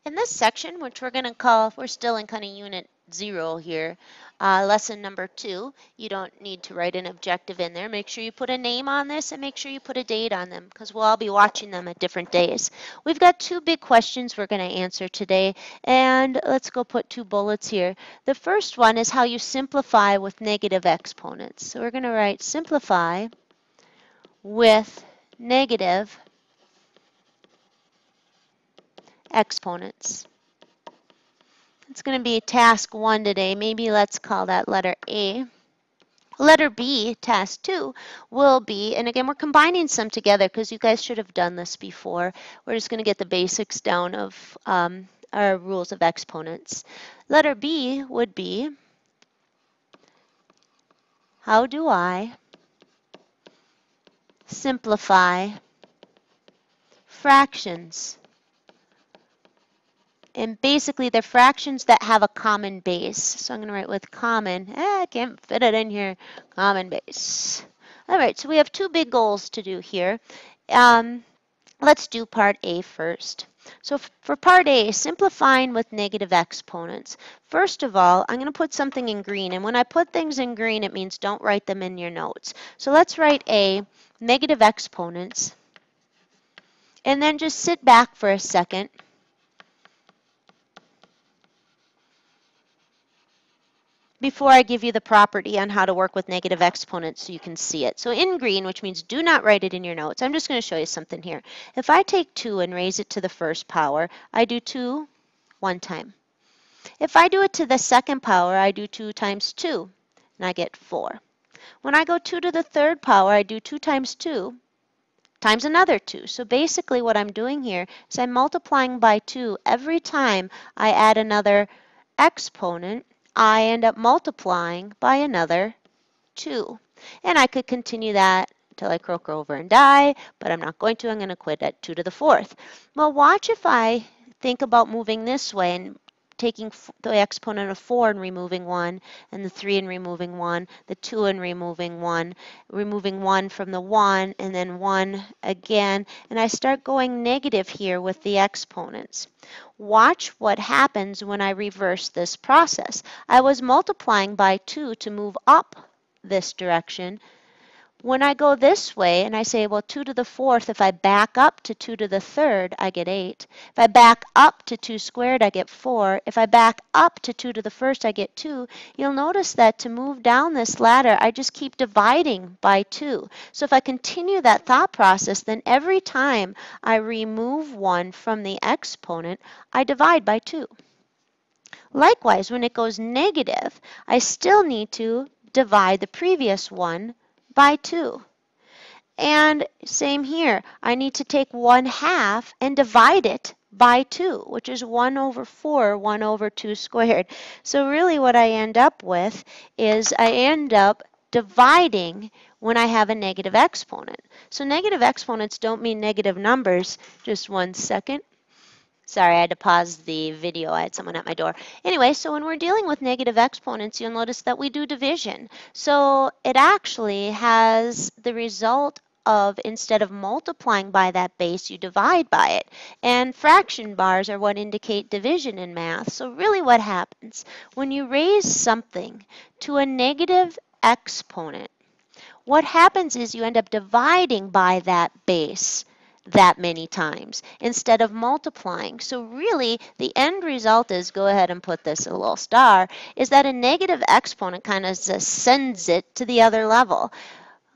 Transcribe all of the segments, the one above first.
In this section, which we're going to call, we're still in kind of Unit 0 here, lesson number 2, you don't need to write an objective in there. Make sure you put a name on this and make sure you put a date on them because we'll all be watching them at different days. We've got 2 big questions we're going to answer today, and let's go put 2 bullets here. The first one is how you simplify with negative exponents. So we're going to write simplify with negative exponents. It's going to be task 1 today. Maybe let's call that letter A. Letter B, task 2, will be, and again, we're combining some together because you guys should have done this before. We're just going to get the basics down of our rules of exponents. Letter B would be, how do I simplify fractions? And basically, they're fractions that have a common base. So I'm going to write with common. I can't fit it in here. Common base. All right, so we have 2 big goals to do here. Let's do part A first. So for part A, simplifying with negative exponents. First of all, I'm going to put something in green. And when I put things in green, it means don't write them in your notes. So let's write A, negative exponents. And then just sit back for a second. Before I give you the property on how to work with negative exponents so you can see it. So in green, which means do not write it in your notes, I'm just going to show you something here. If I take 2 and raise it to the first power, I do 2 one time. If I do it to the second power, I do 2 times 2, and I get 4. When I go 2 to the third power, I do 2 times 2 times another 2. So basically what I'm doing here is I'm multiplying by 2 every time I add another exponent. I end up multiplying by another 2. And I could continue that until I croak over and die, but I'm not going to. I'm going to quit at 2 to the 4th. Well, watch if I think about moving this way and taking the exponent of 4 and removing 1, and the 3 and removing 1, the 2 and removing 1 from the 1, and then 1 again, and I start going negative here with the exponents. Watch what happens when I reverse this process. I was multiplying by 2 to move up this direction. When I go this way and I say, well, 2 to the 4th, if I back up to 2 to the 3rd, I get 8. If I back up to 2 squared, I get 4. If I back up to 2 to the 1st, I get 2. You'll notice that to move down this ladder, I just keep dividing by 2. So if I continue that thought process, then every time I remove 1 from the exponent, I divide by 2. Likewise, when it goes negative, I still need to divide the previous one by 2. And same here, I need to take 1/2 and divide it by 2, which is 1 over 4, 1 over 2 squared. So really what I end up with is I end up dividing when I have a negative exponent. So negative exponents don't mean negative numbers. Just 1 second. Sorry, I had to pause the video. I had someone at my door. Anyway, so when we're dealing with negative exponents, you'll notice that we do division. So it actually has the result of, instead of multiplying by that base, you divide by it. And fraction bars are what indicate division in math. So really what happens when you raise something to a negative exponent, what happens is you end up dividing by that base that many times instead of multiplying. So really the end result is, go ahead and put this a little star, is that a negative exponent kind of sends it to the other level.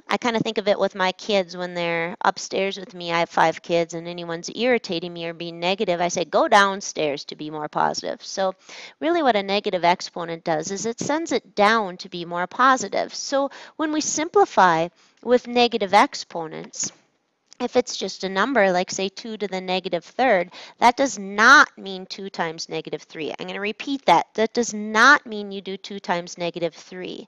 I kind of think of it with my kids when they're upstairs with me. I have 5 kids, and anyone's irritating me or being negative, I say, go downstairs to be more positive. So really what a negative exponent does is it sends it down to be more positive. So when we simplify with negative exponents, if it's just a number, like say 2 to the negative 3rd, that does not mean 2 times negative 3. I'm going to repeat that. That does not mean you do 2 times negative 3.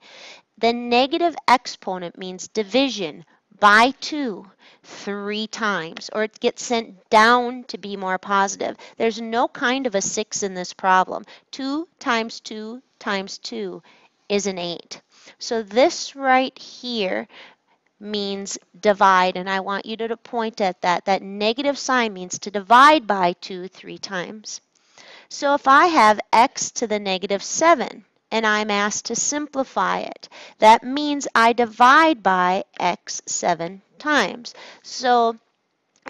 The negative exponent means division by 2 3 times, or it gets sent down to be more positive. There's no kind of a 6 in this problem. 2 times 2 times 2 is an 8. So this right here means divide, and I want you to point at that. That negative sign means to divide by 2 3 times. So if I have x to the negative 7 and I'm asked to simplify it, that means I divide by x 7 times. So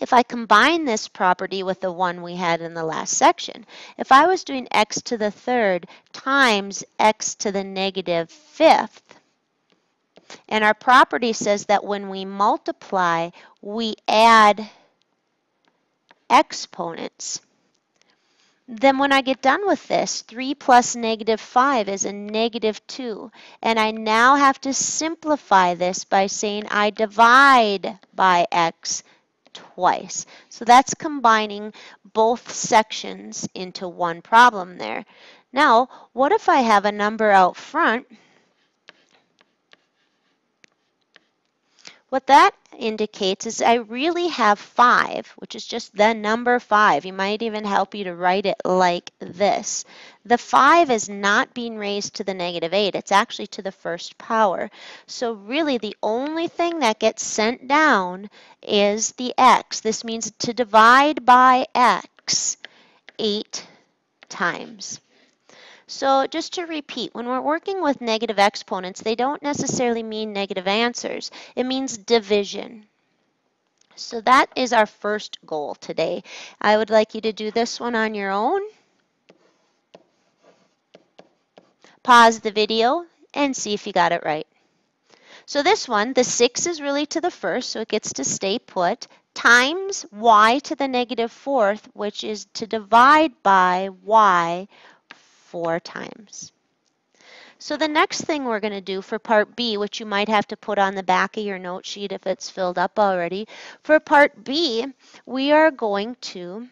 if I combine this property with the one we had in the last section, if I was doing x to the third times x to the negative fifth, and our property says that when we multiply, we add exponents, then when I get done with this, 3 plus negative 5 is a negative 2. And I now have to simplify this by saying I divide by x twice. So that's combining both sections into one problem there. Now, what if I have a number out front? What that indicates is I really have 5, which is just the number 5. You might even help you to write it like this. The 5 is not being raised to the negative 8. It's actually to the first power. So really the only thing that gets sent down is the x. This means to divide by x 8 times. So just to repeat, when we're working with negative exponents, they don't necessarily mean negative answers. It means division. So that is our first goal today. I would like you to do this one on your own. Pause the video and see if you got it right. So this one, the 6 is really to the first, so it gets to stay put, times y to the negative fourth, which is to divide by y 4 times. So the next thing we're going to do for part B, which you might have to put on the back of your note sheet if it's filled up already, for part B, we are going to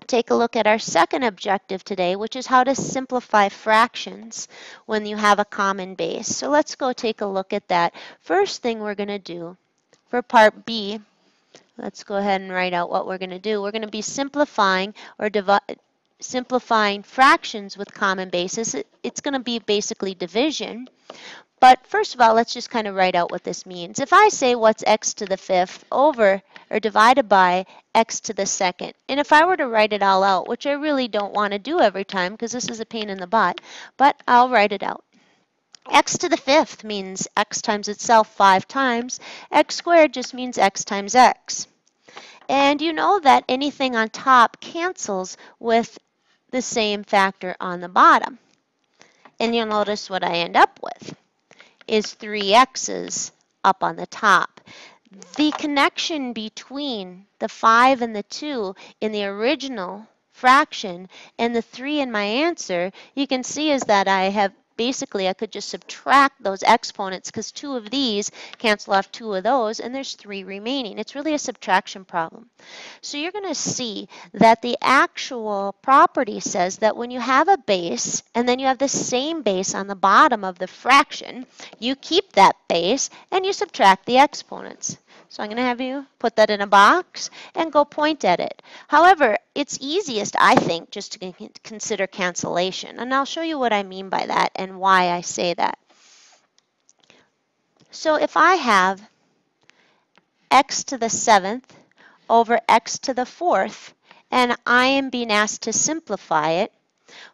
take a look at our second objective today, which is how to simplify fractions when you have a common base. So let's go take a look at that. First thing we're going to do for part B, let's go ahead and write out what we're going to do. We're going to be simplifying or simplifying fractions with common bases. It's going to be basically division. But first of all, let's just kind of write out what this means. If I say what's x to the fifth over or divided by x to the second, and if I were to write it all out, which I really don't want to do every time because this is a pain in the butt, but I'll write it out. X to the fifth means x times itself 5 times. X squared just means x times x. And you know that anything on top cancels with the same factor on the bottom. And you'll notice what I end up with is 3 x's up on the top. The connection between the 5 and the 2 in the original fraction and the 3 in my answer, you can see is that I could just subtract those exponents because 2 of these cancel off 2 of those, and there's 3 remaining. It's really a subtraction problem. So you're going to see that the actual property says that when you have a base and then you have the same base on the bottom of the fraction, you keep that base and you subtract the exponents. So I'm going to have you put that in a box and go point at it. However, it's easiest, I think, just to consider cancellation. And I'll show you what I mean by that and why I say that. So if I have x to the 7th over x to the 4th, and I am being asked to simplify it,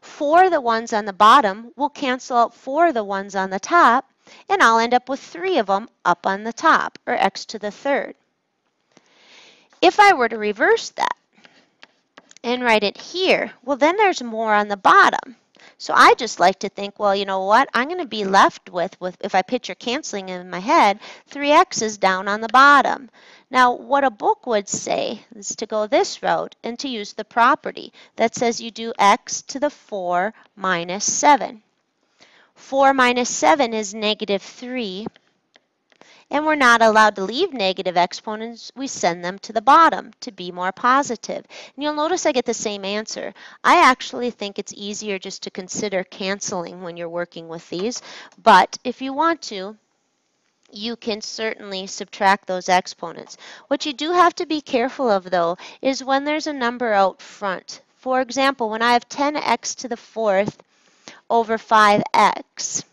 4 of the ones on the bottom will cancel out 4 of the ones on the top, and I'll end up with 3 of them up on the top, or x to the 3rd. If I were to reverse that and write it here, well, then there's more on the bottom. So I just like to think, well, you know what? I'm going to be left with, if I picture canceling in my head, 3x's down on the bottom. Now, what a book would say is to go this route and to use the property that says you do x to the 4 minus 7. 4 minus 7 is negative 3, and we're not allowed to leave negative exponents. We send them to the bottom to be more positive. And you'll notice I get the same answer. I actually think it's easier just to consider canceling when you're working with these, but if you want to, you can certainly subtract those exponents. What you do have to be careful of, though, is when there's a number out front. For example, when I have 10x to the 4th over 5x,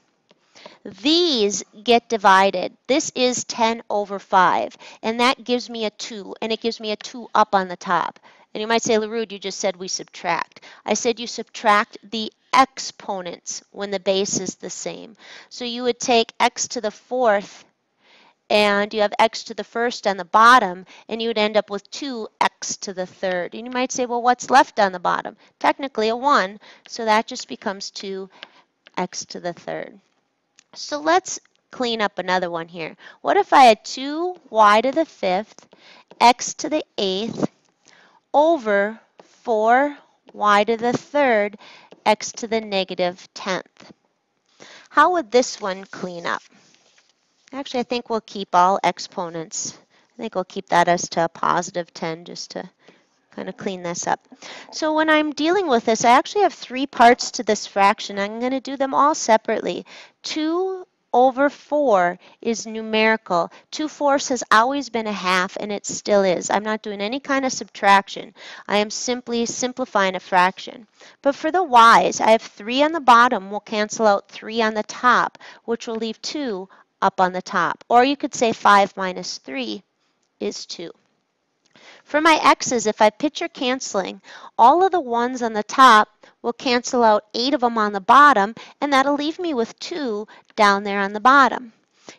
these get divided. This is 10 over 5, and that gives me a 2, and it gives me a 2 up on the top. And you might say, LaRude, you just said we subtract. I said you subtract the exponents when the base is the same. So you would take x to the fourth, and you have x to the first on the bottom, and you would end up with 2x to the third. And you might say, well, what's left on the bottom? Technically a 1, so that just becomes 2x to the third. So let's clean up another one here. What if I had 2y to the fifth, x to the eighth, over 4y to the third, x to the negative 10th? How would this one clean up? Actually, I think we'll keep all exponents. I think we'll keep that as to a positive 10 just to kind of clean this up. So when I'm dealing with this, I actually have 3 parts to this fraction. I'm going to do them all separately. 2 over 4 is numerical. 2/4 has always been a half, and it still is. I'm not doing any kind of subtraction. I am simply simplifying a fraction. But for the y's, I have 3 on the bottom. We'll cancel out 3 on the top, which will leave 2 up on the top. Or you could say 5 minus 3 is 2. For my x's, if I picture canceling, all of the 1's on the top will cancel out 8 of them on the bottom, and that'll leave me with 2 down there on the bottom.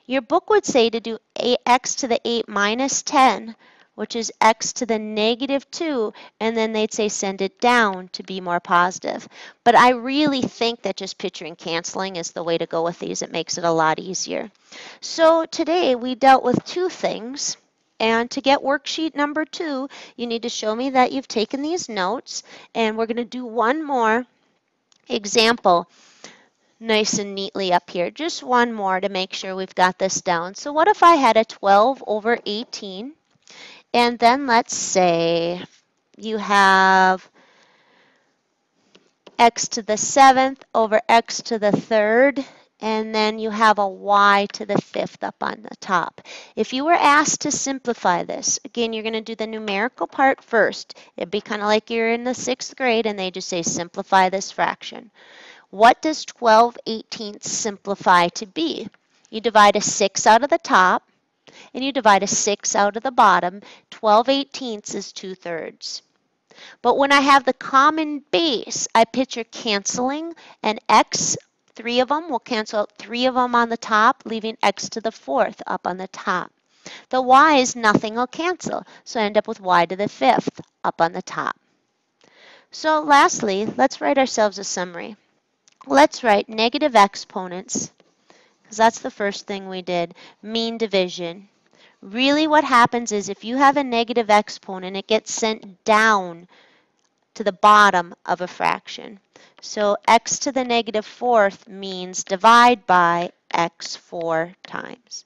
Your book would say to do x to the 8 minus 10, which is x to the negative 2, and then they'd say send it down to be more positive. But I really think that just picturing canceling is the way to go with these. It makes it a lot easier. So today we dealt with 2 things. And to get worksheet number 2, you need to show me that you've taken these notes, and we're going to do one more example nice and neatly up here. Just one more to make sure we've got this down. So what if I had a 12 over 18, and then let's say you have x to the 7th over x to the 3rd, and then you have a y to the 5th up on the top. If you were asked to simplify this, again, you're going to do the numerical part first. It'd be kind of like you're in the 6th grade and they just say simplify this fraction. What does 12/18 simplify to be? You divide a 6 out of the top and you divide a 6 out of the bottom. 12/18 is 2/3. But when I have the common base, I picture canceling, and x, 3 of them, will cancel out 3 of them on the top, leaving x to the 4th up on the top. The y's, nothing will cancel, so I end up with y to the 5th up on the top. So lastly, let's write ourselves a summary. Let's write negative exponents, because that's the first thing we did, mean division. Really what happens is if you have a negative exponent, it gets sent down to the bottom of a fraction. So x to the negative 4th means divide by x 4 times.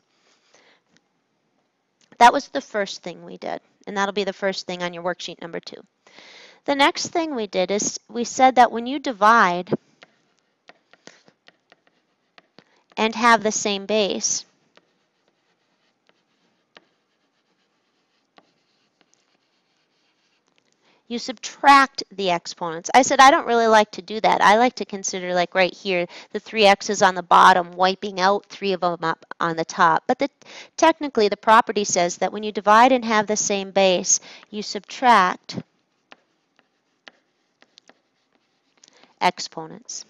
That was the first thing we did, and that'll be the first thing on your worksheet number 2. The next thing we did is we said that when you divide and have the same base, you subtract the exponents. I said I don't really like to do that. I like to consider, like right here, the 3x's on the bottom wiping out 3 of them up on the top. But technically the property says that when you divide and have the same base, you subtract exponents.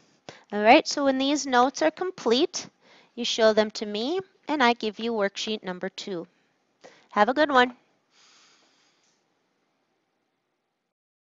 All right, so when these notes are complete, you show them to me and I give you worksheet number 2. Have a good one.